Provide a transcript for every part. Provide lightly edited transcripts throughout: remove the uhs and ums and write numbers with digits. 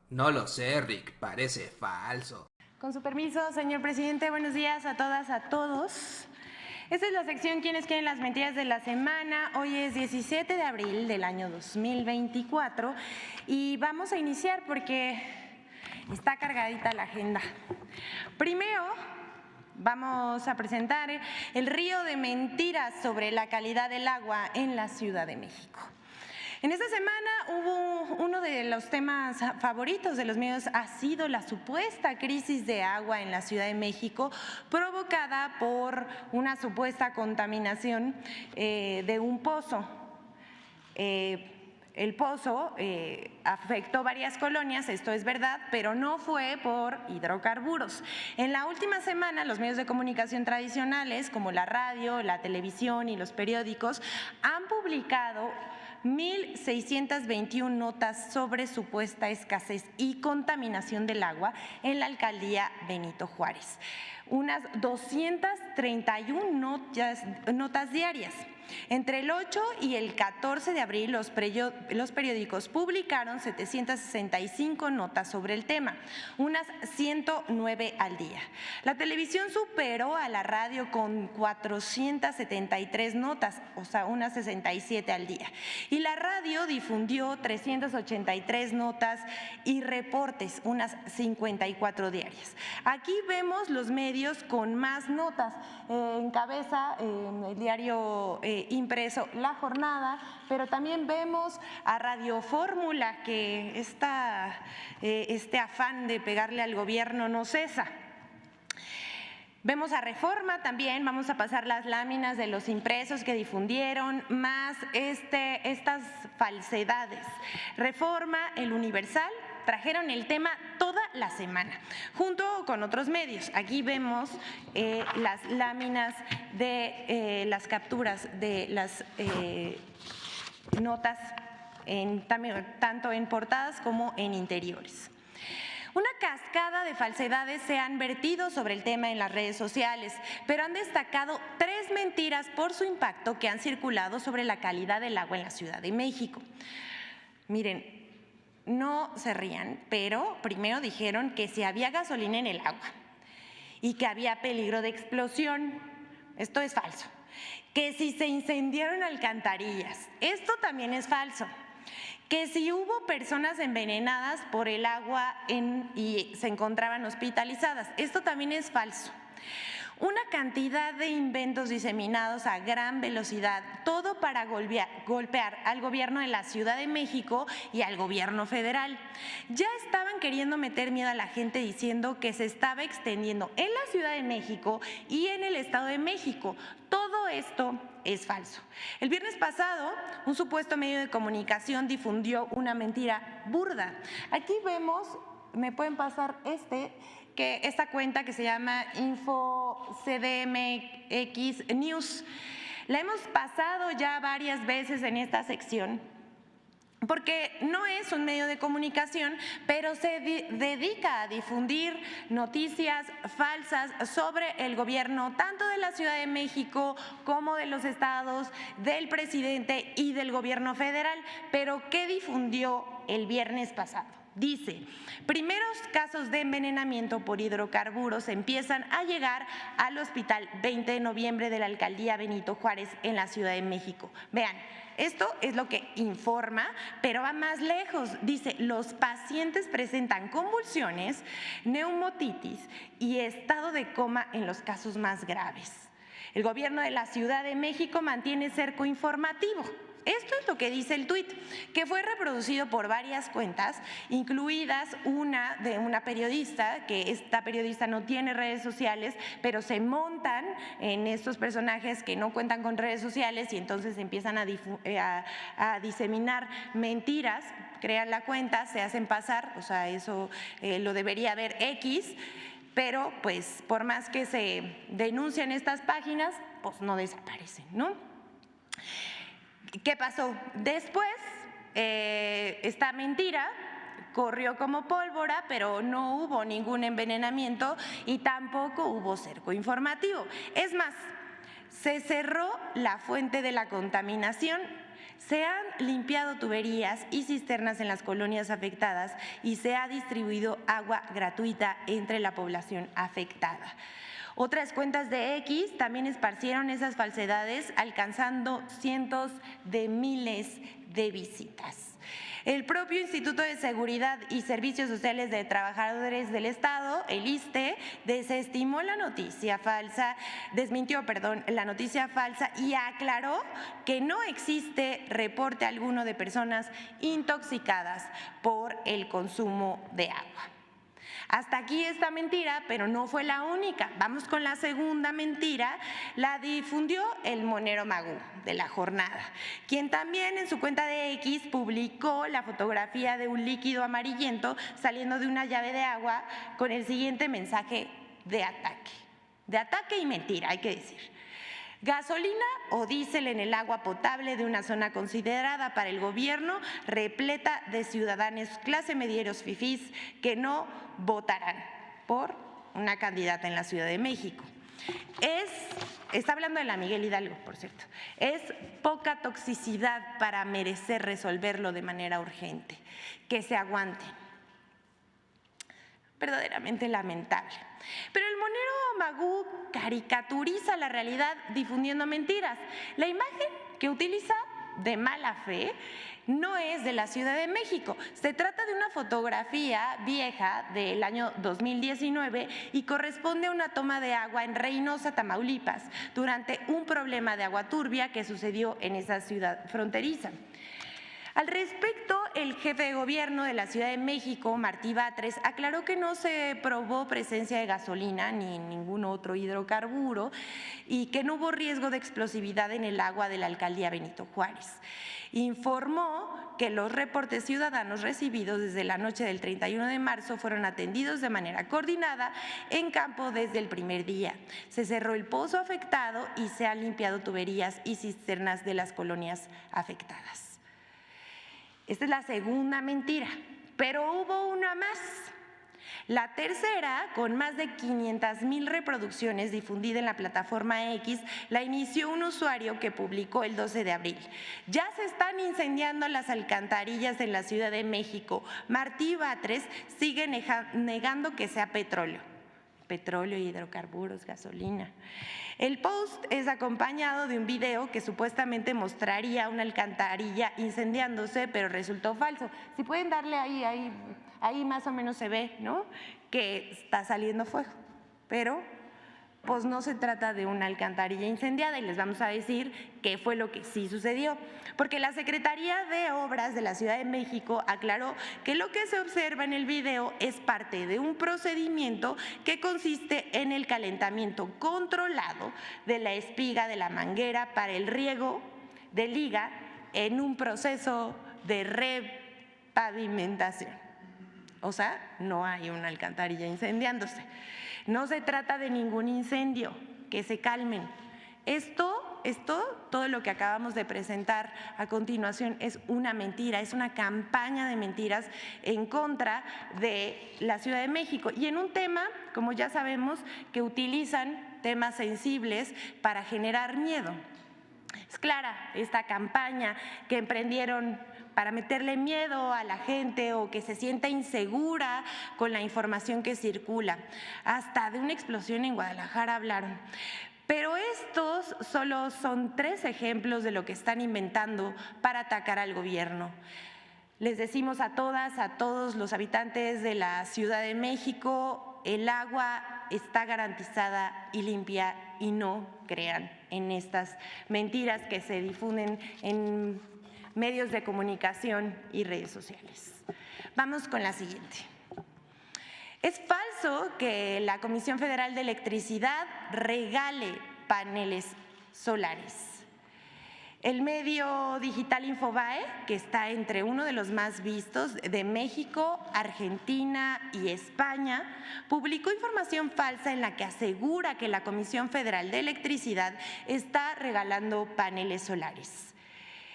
No lo sé, Rick, parece falso. Con su permiso, señor presidente, buenos días a todas, a todos. Esta es la sección ¿Quiénes quieren las mentiras de la semana? Hoy es 17 de abril del año 2024 y vamos a iniciar porque está cargadita la agenda. Primero, vamos a presentar el río de mentiras sobre la calidad del agua en la Ciudad de México. En esta semana hubo uno de los temas favoritos de los medios, ha sido la supuesta crisis de agua en la Ciudad de México provocada por una supuesta contaminación de un pozo. El pozo afectó varias colonias, esto es verdad, pero no fue por hidrocarburos. En la última semana, los medios de comunicación tradicionales, como la radio, la televisión y los periódicos, han publicado 1,621 notas sobre supuesta escasez y contaminación del agua en la alcaldía Benito Juárez. Unas 231 notas diarias. Entre el 8 y el 14 de abril, los periódicos publicaron 765 notas sobre el tema, unas 109 al día. La televisión superó a la radio con 473 notas, o sea, unas 67 al día. Y la radio difundió 383 notas y reportes, unas 54 diarias. Aquí vemos los medios con más notas. Encabeza el diario impreso La Jornada, pero también vemos a Radio Fórmula, que este afán de pegarle al gobierno no cesa. Vemos a Reforma también, vamos a pasar las láminas de los impresos que difundieron, más estas falsedades. Reforma, El Universal, trajeron el tema toda la semana, junto con otros medios. Aquí vemos las láminas de las capturas de las notas, tanto en portadas como en interiores. Una cascada de falsedades se han vertido sobre el tema en las redes sociales, pero han destacado 3 mentiras por su impacto que han circulado sobre la calidad del agua en la Ciudad de México. Miren, no se rían, pero primero dijeron que si había gasolina en el agua y que había peligro de explosión. Esto es falso. Que si se incendiaron alcantarillas. Esto también es falso. Que si hubo personas envenenadas por el agua y se encontraban hospitalizadas. Esto también es falso. Una cantidad de inventos diseminados a gran velocidad, todo para golpear al gobierno de la Ciudad de México y al gobierno federal. Ya estaban queriendo meter miedo a la gente diciendo que se estaba extendiendo en la Ciudad de México y en el Estado de México. Todo esto es falso. El viernes pasado, un supuesto medio de comunicación difundió una mentira burda. Aquí vemos, me pueden pasar esta cuenta que se llama InfoCDMX News. La hemos pasado ya varias veces en esta sección porque no es un medio de comunicación, pero se dedica a difundir noticias falsas sobre el gobierno, tanto de la Ciudad de México como de los estados, del presidente y del gobierno federal. Pero ¿qué difundió el viernes pasado? Dice, primeros casos de envenenamiento por hidrocarburos empiezan a llegar al hospital 20 de noviembre de la alcaldía Benito Juárez en la Ciudad de México. Vean, esto es lo que informa, pero va más lejos. Dice, los pacientes presentan convulsiones, neumotitis y estado de coma en los casos más graves. El gobierno de la Ciudad de México mantiene cerco informativo. Esto es lo que dice el tuit, que fue reproducido por varias cuentas, incluidas una de una periodista, que esta periodista no tiene redes sociales, pero se montan en estos personajes que no cuentan con redes sociales y entonces empiezan a diseminar mentiras, crean la cuenta, se hacen pasar, o sea, eso lo debería ver X, pero pues por más que se denuncian estas páginas, pues no desaparecen, ¿no? ¿Qué pasó? Después, esta mentira corrió como pólvora, pero no hubo ningún envenenamiento y tampoco hubo cerco informativo. Es más, se cerró la fuente de la contaminación, Se han limpiado tuberías y cisternas en las colonias afectadas y se ha distribuido agua gratuita entre la población afectada. Otras cuentas de X también esparcieron esas falsedades, alcanzando cientos de miles de visitas. El propio Instituto de Seguridad y Servicios Sociales de Trabajadores del Estado, el ISSSTE, desmintió la noticia falsa y aclaró que no existe reporte alguno de personas intoxicadas por el consumo de agua. Hasta aquí esta mentira, pero no fue la única. Vamos con la segunda mentira. La difundió el monero Magú de La Jornada, quien también en su cuenta de X publicó la fotografía de un líquido amarillento saliendo de una llave de agua con el siguiente mensaje de ataque y mentira, hay que decir. Gasolina o diésel en el agua potable de una zona considerada para el gobierno repleta de ciudadanos clase medieros fifís que no votarán por una candidata en la Ciudad de México. Está hablando de la Miguel Hidalgo, por cierto. Es poca toxicidad para merecer resolverlo de manera urgente. Que se aguanten. Verdaderamente lamentable. Pero el monero Magú caricaturiza la realidad difundiendo mentiras. La imagen que utiliza de mala fe no es de la Ciudad de México. Se trata de una fotografía vieja del año 2019 y corresponde a una toma de agua en Reynosa, Tamaulipas, durante un problema de agua turbia que sucedió en esa ciudad fronteriza. Al respecto, el jefe de gobierno de la Ciudad de México, Martí Batres, aclaró que no se probó presencia de gasolina ni ningún otro hidrocarburo y que no hubo riesgo de explosividad en el agua de la alcaldía Benito Juárez. Informó que los reportes ciudadanos recibidos desde la noche del 31 de marzo fueron atendidos de manera coordinada en campo desde el primer día. Se cerró el pozo afectado y se han limpiado tuberías y cisternas de las colonias afectadas. Esta es la segunda mentira, pero hubo una más. La tercera, con más de 500,000 reproducciones difundida en la plataforma X, la inició un usuario que publicó el 12 de abril. Ya se están incendiando las alcantarillas en la Ciudad de México. Martí Batres sigue negando que sea petróleo, hidrocarburos, gasolina. El post es acompañado de un video que supuestamente mostraría una alcantarilla incendiándose, pero resultó falso. Si pueden darle ahí más o menos se ve, ¿no?, que está saliendo fuego, pero pues no se trata de una alcantarilla incendiada y les vamos a decir qué fue lo que sí sucedió. Porque la Secretaría de Obras de la Ciudad de México aclaró que lo que se observa en el video es parte de un procedimiento que consiste en el calentamiento controlado de la espiga de la manguera para el riego de liga en un proceso de repavimentación. O sea, no hay una alcantarilla incendiándose. No se trata de ningún incendio, que se calmen. Todo lo que acabamos de presentar a continuación es una mentira, es una campaña de mentiras en contra de la Ciudad de México. Y en un tema, como ya sabemos, que utilizan temas sensibles para generar miedo. Es clara esta campaña que emprendieron para meterle miedo a la gente o que se sienta insegura con la información que circula. Hasta de una explosión en Guadalajara hablaron. Pero estos solo son 3 ejemplos de lo que están inventando para atacar al gobierno. Les decimos a todas, a todos los habitantes de la Ciudad de México, el agua está garantizada y limpia y no crean en estas mentiras que se difunden en medios de comunicación y redes sociales. Vamos con la siguiente. Es falso que la Comisión Federal de Electricidad regale paneles solares. El medio digital Infobae, que está entre uno de los más vistos de México, Argentina y España, publicó información falsa en la que asegura que la Comisión Federal de Electricidad está regalando paneles solares.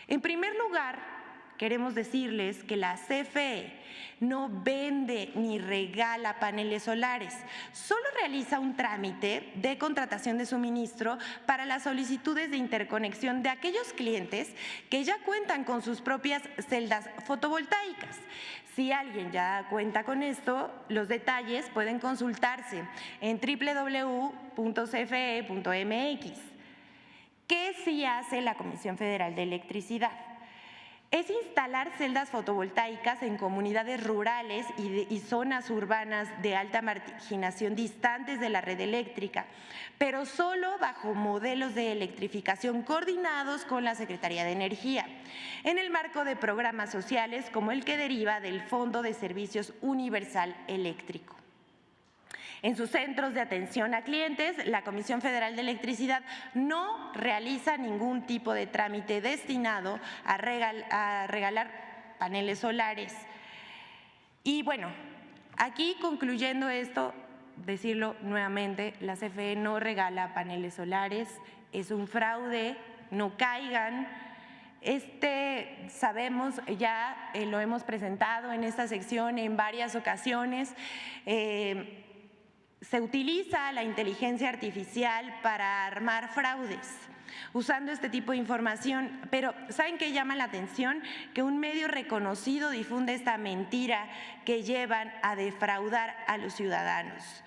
En primer lugar, queremos decirles que la CFE no vende ni regala paneles solares, solo realiza un trámite de contratación de suministro para las solicitudes de interconexión de aquellos clientes que ya cuentan con sus propias celdas fotovoltaicas. Si alguien ya cuenta con esto, los detalles pueden consultarse en www.cfe.mx. ¿Qué sí hace la Comisión Federal de Electricidad? Es instalar celdas fotovoltaicas en comunidades rurales y zonas urbanas de alta marginación distantes de la red eléctrica, pero solo bajo modelos de electrificación coordinados con la Secretaría de Energía, en el marco de programas sociales como el que deriva del Fondo de Servicios Universal Eléctrico. En sus centros de atención a clientes, la Comisión Federal de Electricidad no realiza ningún tipo de trámite destinado a regalar paneles solares. Y bueno, aquí concluyendo esto, decirlo nuevamente, la CFE no regala paneles solares, es un fraude, no caigan. Sabemos, ya lo hemos presentado en esta sección en varias ocasiones, se utiliza la inteligencia artificial para armar fraudes usando este tipo de información, pero ¿saben qué llama la atención? Que un medio reconocido difunde esta mentira que llevan a defraudar a los ciudadanos.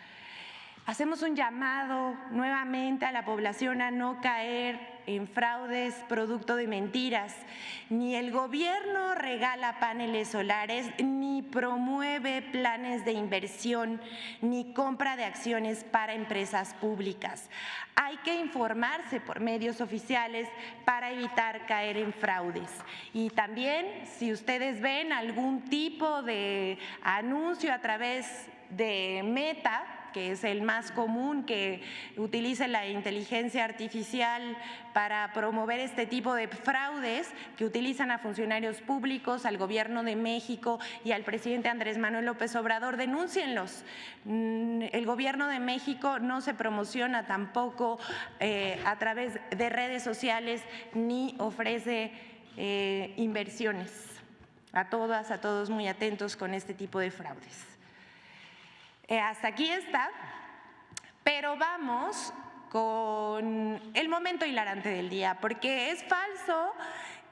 Hacemos un llamado nuevamente a la población a no caer en fraudes producto de mentiras. Ni el gobierno regala paneles solares, ni promueve planes de inversión, ni compra de acciones para empresas públicas. Hay que informarse por medios oficiales para evitar caer en fraudes. Y también, si ustedes ven algún tipo de anuncio a través de Meta, que es el más común, que utilice la inteligencia artificial para promover este tipo de fraudes, que utilizan a funcionarios públicos, al Gobierno de México y al presidente Andrés Manuel López Obrador, denúncienlos. El Gobierno de México no se promociona tampoco a través de redes sociales ni ofrece inversiones. A todas, a todos muy atentos con este tipo de fraudes. Hasta aquí está, pero vamos con el momento hilarante del día, porque es falso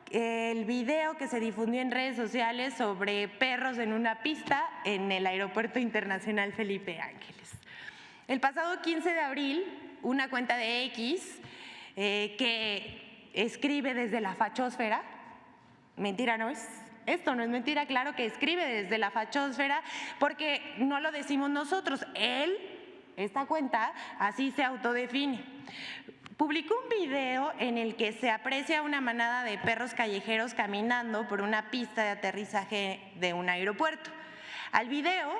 el video que se difundió en redes sociales sobre perros en una pista en el Aeropuerto Internacional Felipe Ángeles. El pasado 15 de abril, una cuenta de X que escribe desde la fachósfera, mentira no es. Esto no es mentira, claro que escribe desde la fachósfera porque no lo decimos nosotros, esta cuenta, así se autodefine. Publicó un video en el que se aprecia una manada de perros callejeros caminando por una pista de aterrizaje de un aeropuerto. Al video,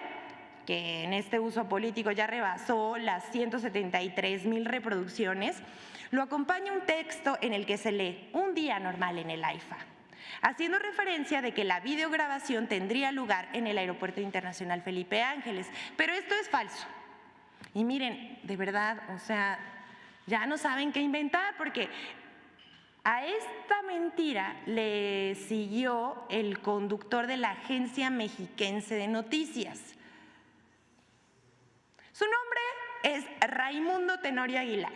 que en este uso político ya rebasó las 173,000 reproducciones, lo acompaña un texto en el que se lee "Un día normal en el AIFA", haciendo referencia de que la videograbación tendría lugar en el Aeropuerto Internacional Felipe Ángeles. Pero esto es falso. Y miren, de verdad, o sea, ya no saben qué inventar, porque a esta mentira le siguió el conductor de la Agencia Mexiquense de Noticias. Su nombre es Raimundo Tenorio Aguilar.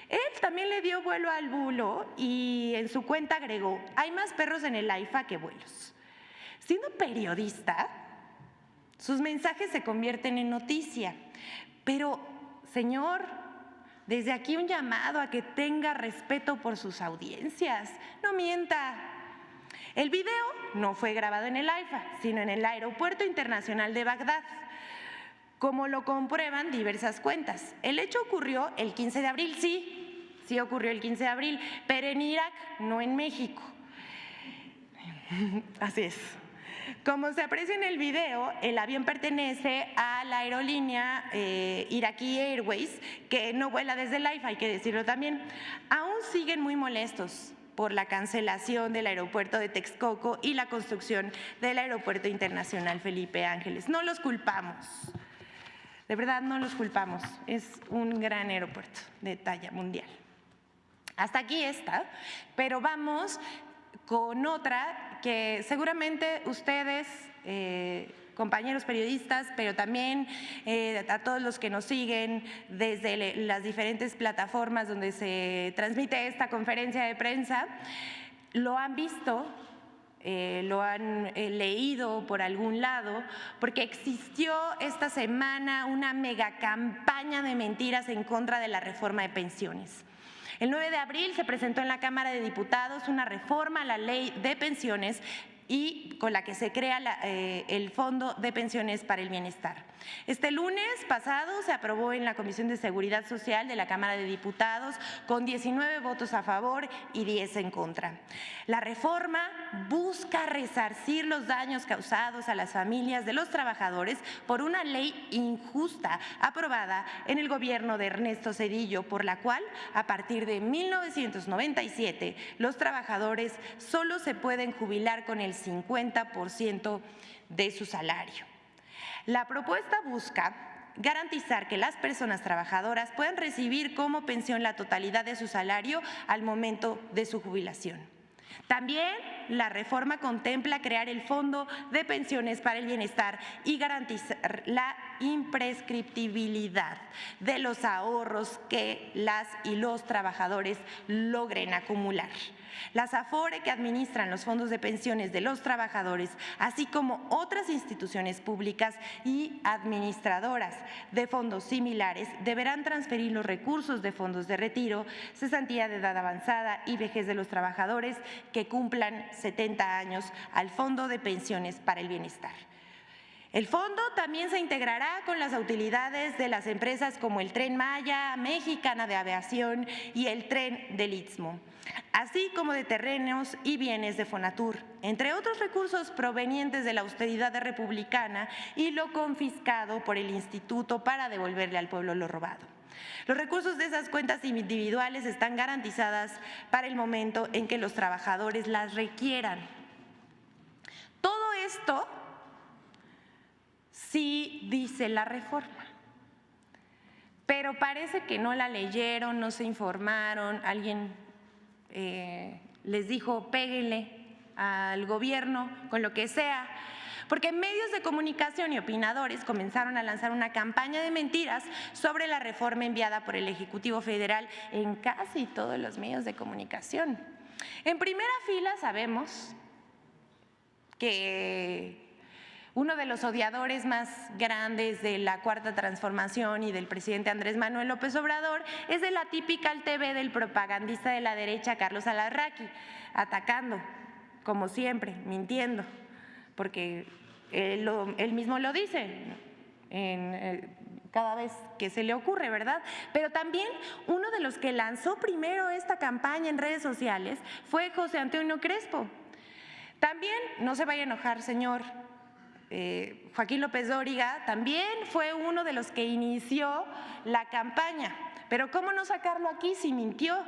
Él también le dio vuelo al bulo y en su cuenta agregó: "Hay más perros en el AIFA que vuelos". Siendo periodista, sus mensajes se convierten en noticia. Pero, señor, desde aquí un llamado a que tenga respeto por sus audiencias. No mienta. El video no fue grabado en el AIFA, sino en el Aeropuerto Internacional de Bagdad, como lo comprueban diversas cuentas. El hecho ocurrió el 15 de abril, sí ocurrió el 15 de abril, pero en Irak, no en México. Así es. Como se aprecia en el video, el avión pertenece a la aerolínea Iraqi Airways, que no vuela desde el AIFA, hay que decirlo también. Aún siguen muy molestos por la cancelación del aeropuerto de Texcoco y la construcción del Aeropuerto Internacional Felipe Ángeles. No los culpamos. De verdad no los culpamos, es un gran aeropuerto de talla mundial. Hasta aquí está, pero vamos con otra que seguramente ustedes, compañeros periodistas, pero también a todos los que nos siguen desde las diferentes plataformas donde se transmite esta conferencia de prensa, lo han visto, lo han leído por algún lado, porque existió esta semana una mega campaña de mentiras en contra de la reforma de pensiones. El 9 de abril se presentó en la Cámara de Diputados una reforma a la Ley de Pensiones y con la que se crea el Fondo de Pensiones para el Bienestar. Este lunes pasado se aprobó en la Comisión de Seguridad Social de la Cámara de Diputados con 19 votos a favor y 10 en contra. La reforma busca resarcir los daños causados a las familias de los trabajadores por una ley injusta aprobada en el gobierno de Ernesto Zedillo, por la cual a partir de 1997 los trabajadores solo se pueden jubilar con el 50% de su salario. La propuesta busca garantizar que las personas trabajadoras puedan recibir como pensión la totalidad de su salario al momento de su jubilación. También la reforma contempla crear el Fondo de Pensiones para el Bienestar y garantizar la imprescriptibilidad de los ahorros que las y los trabajadores logren acumular. Las AFORE que administran los fondos de pensiones de los trabajadores, así como otras instituciones públicas y administradoras de fondos similares, deberán transferir los recursos de fondos de retiro, cesantía de edad avanzada y vejez de los trabajadores que cumplan 70 años al Fondo de Pensiones para el Bienestar. El fondo también se integrará con las utilidades de las empresas como el Tren Maya, Mexicana de Aviación y el Tren del Istmo, así como de terrenos y bienes de Fonatur, entre otros recursos provenientes de la austeridad republicana y lo confiscado por el Instituto para devolverle al pueblo lo robado. Los recursos de esas cuentas individuales están garantizadas para el momento en que los trabajadores las requieran. Todo esto sí dice la reforma, pero parece que no la leyeron, no se informaron, alguien les dijo péguenle al gobierno con lo que sea, porque medios de comunicación y opinadores comenzaron a lanzar una campaña de mentiras sobre la reforma enviada por el Ejecutivo Federal en casi todos los medios de comunicación. En primera fila sabemos que uno de los odiadores más grandes de la Cuarta Transformación y del presidente Andrés Manuel López Obrador es de la típica TV del propagandista de la derecha Carlos Alarraqui, atacando, como siempre, mintiendo, porque él mismo lo dice cada vez que se le ocurre, ¿verdad? Pero también uno de los que lanzó primero esta campaña en redes sociales fue José Antonio Crespo. También, no se vaya a enojar, señor Joaquín López Dóriga, también fue uno de los que inició la campaña. Pero ¿cómo no sacarlo aquí si mintió?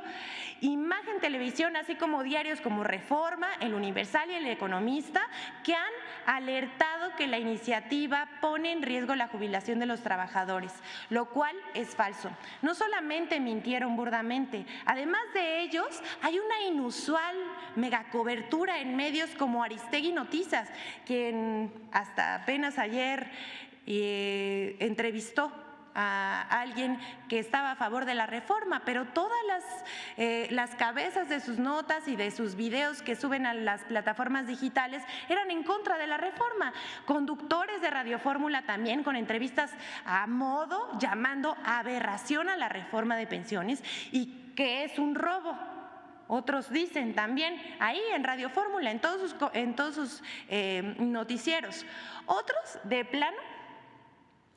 Imagen Televisión, así como diarios como Reforma, El Universal y El Economista, que han alertado que la iniciativa pone en riesgo la jubilación de los trabajadores, lo cual es falso. No solamente mintieron burdamente, además de ellos hay una inusual megacobertura en medios como Aristegui Noticias, quien hasta apenas ayer entrevistó a alguien que estaba a favor de la reforma, pero todas las cabezas de sus notas y de sus videos que suben a las plataformas digitales eran en contra de la reforma. Conductores de Radio Fórmula también con entrevistas a modo, llamando aberración a la reforma de pensiones y que es un robo. Otros dicen también ahí en Radio Fórmula, en todos sus noticieros. Otros de plano,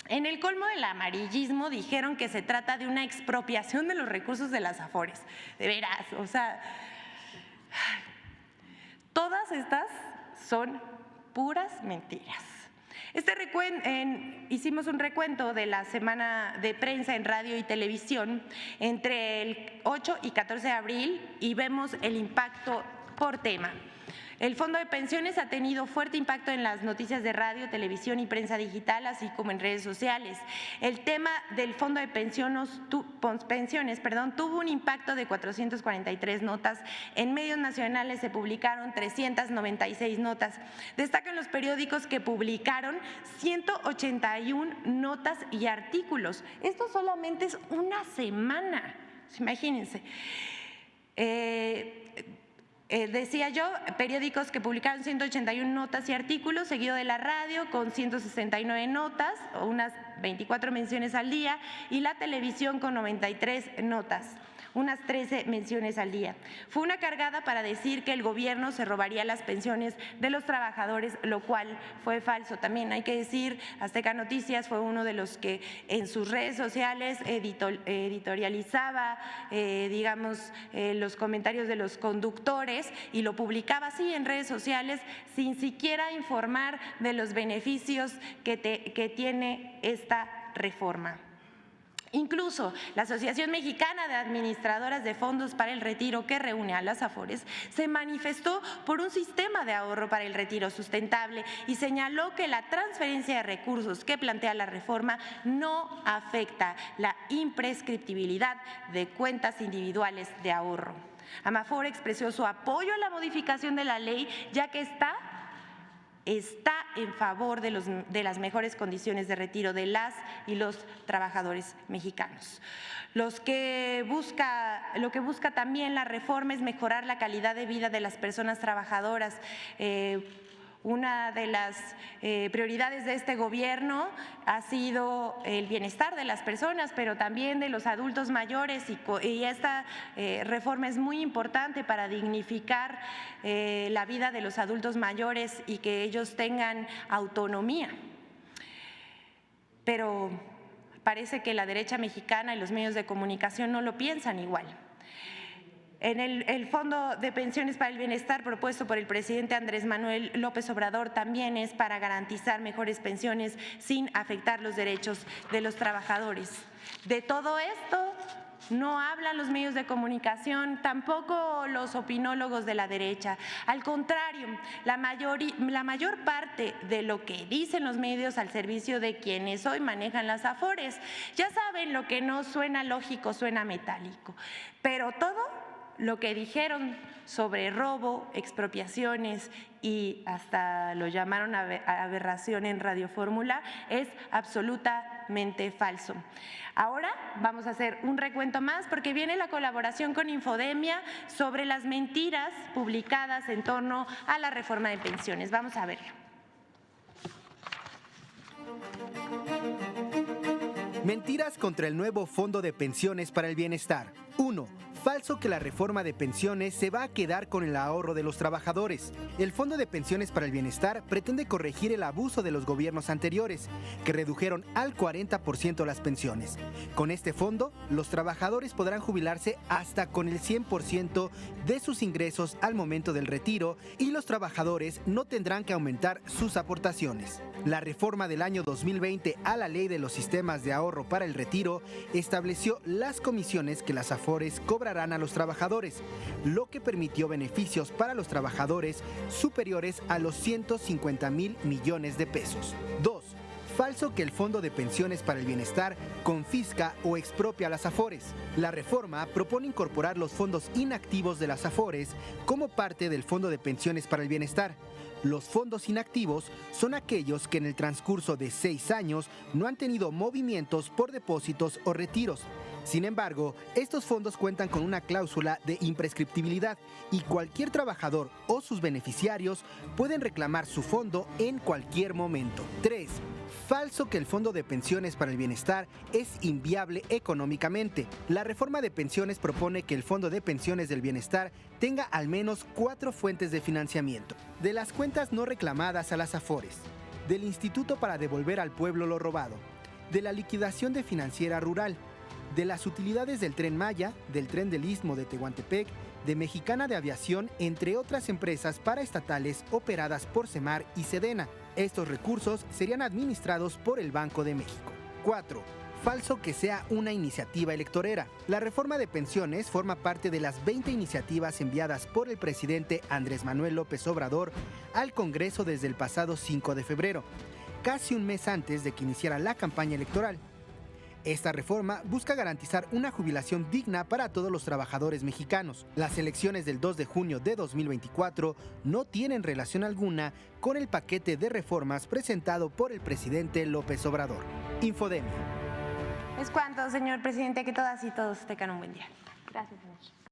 en el colmo del amarillismo, dijeron que se trata de una expropiación de los recursos de las AFORES. De veras, o sea, todas estas son puras mentiras. Hicimos un recuento de la semana de prensa en radio y televisión entre el 8 y 14 de abril y vemos el impacto por tema. El Fondo de Pensiones ha tenido fuerte impacto en las noticias de radio, televisión y prensa digital, así como en redes sociales. El tema del Fondo de Pensiones tuvo un impacto de 443 notas. En medios nacionales se publicaron 396 notas. Destacan los periódicos que publicaron 181 notas y artículos. Esto solamente es una semana, imagínense. Decía yo, periódicos que publicaron 181 notas y artículos, seguido de la radio con 169 notas, o unas 24 menciones al día, y la televisión con 93 notas, unas 13 menciones al día. Fue una cargada para decir que el gobierno se robaría las pensiones de los trabajadores, lo cual fue falso. También hay que decir, Azteca Noticias fue uno de los que en sus redes sociales editorializaba, los comentarios de los conductores y lo publicaba así en redes sociales sin siquiera informar de los beneficios que tiene esta reforma. Incluso la Asociación Mexicana de Administradoras de Fondos para el Retiro, que reúne a las AFORES, se manifestó por un sistema de ahorro para el retiro sustentable y señaló que la transferencia de recursos que plantea la reforma no afecta la imprescriptibilidad de cuentas individuales de ahorro. Amafor expresó su apoyo a la modificación de la ley, ya que está en favor de las mejores condiciones de retiro de las y los trabajadores mexicanos. Lo que busca también la reforma es mejorar la calidad de vida de las personas trabajadoras. Una de las prioridades de este gobierno ha sido el bienestar de las personas, pero también de los adultos mayores, y esta reforma es muy importante para dignificar la vida de los adultos mayores y que ellos tengan autonomía. Pero parece que la derecha mexicana y los medios de comunicación no lo piensan igual. En el Fondo de Pensiones para el Bienestar propuesto por el presidente Andrés Manuel López Obrador también es para garantizar mejores pensiones sin afectar los derechos de los trabajadores. De todo esto no hablan los medios de comunicación, tampoco los opinólogos de la derecha. Al contrario, la mayor parte de lo que dicen los medios al servicio de quienes hoy manejan las AFORES, ya saben, lo que no suena lógico suena metálico, pero todo lo que dijeron sobre robo, expropiaciones y hasta lo llamaron aberración en Radio Fórmula es absolutamente falso. Ahora vamos a hacer un recuento más porque viene la colaboración con Infodemia sobre las mentiras publicadas en torno a la reforma de pensiones. Vamos a verlo. Mentiras contra el nuevo Fondo de Pensiones para el Bienestar. 1. Falso que la reforma de pensiones se va a quedar con el ahorro de los trabajadores. El Fondo de Pensiones para el Bienestar pretende corregir el abuso de los gobiernos anteriores, que redujeron al 40% las pensiones. Con este fondo, los trabajadores podrán jubilarse hasta con el 100% de sus ingresos al momento del retiro y los trabajadores no tendrán que aumentar sus aportaciones. La reforma del año 2020 a la Ley de los Sistemas de Ahorro para el Retiro estableció las comisiones que las AFORES cobrarán a los trabajadores, lo que permitió beneficios para los trabajadores superiores a los 150,000 millones de pesos. 2. Falso que el Fondo de Pensiones para el Bienestar confisca o expropia a las AFORES. La reforma propone incorporar los fondos inactivos de las AFORES como parte del Fondo de Pensiones para el Bienestar. Los fondos inactivos son aquellos que en el transcurso de 6 años no han tenido movimientos por depósitos o retiros. Sin embargo, estos fondos cuentan con una cláusula de imprescriptibilidad y cualquier trabajador o sus beneficiarios pueden reclamar su fondo en cualquier momento. 3. Falso que el Fondo de Pensiones para el Bienestar es inviable económicamente. La reforma de pensiones propone que el Fondo de Pensiones del Bienestar tenga al menos 4 fuentes de financiamiento: de las cuentas no reclamadas a las AFORES, del Instituto para devolver al pueblo lo robado, de la liquidación de Financiera Rural, de las utilidades del Tren Maya, del Tren del Istmo de Tehuantepec, de Mexicana de Aviación, entre otras empresas paraestatales operadas por Semar y Sedena. Estos recursos serían administrados por el Banco de México. 4. falso que sea una iniciativa electorera. La reforma de pensiones forma parte de las 20 iniciativas enviadas por el presidente Andrés Manuel López Obrador al Congreso desde el pasado 5 de febrero, casi un mes antes de que iniciara la campaña electoral. Esta reforma busca garantizar una jubilación digna para todos los trabajadores mexicanos. Las elecciones del 2 de junio de 2024 no tienen relación alguna con el paquete de reformas presentado por el presidente López Obrador. Infodemia. Es cuanto, señor presidente, que todas y todos tengan un buen día. Gracias, señor.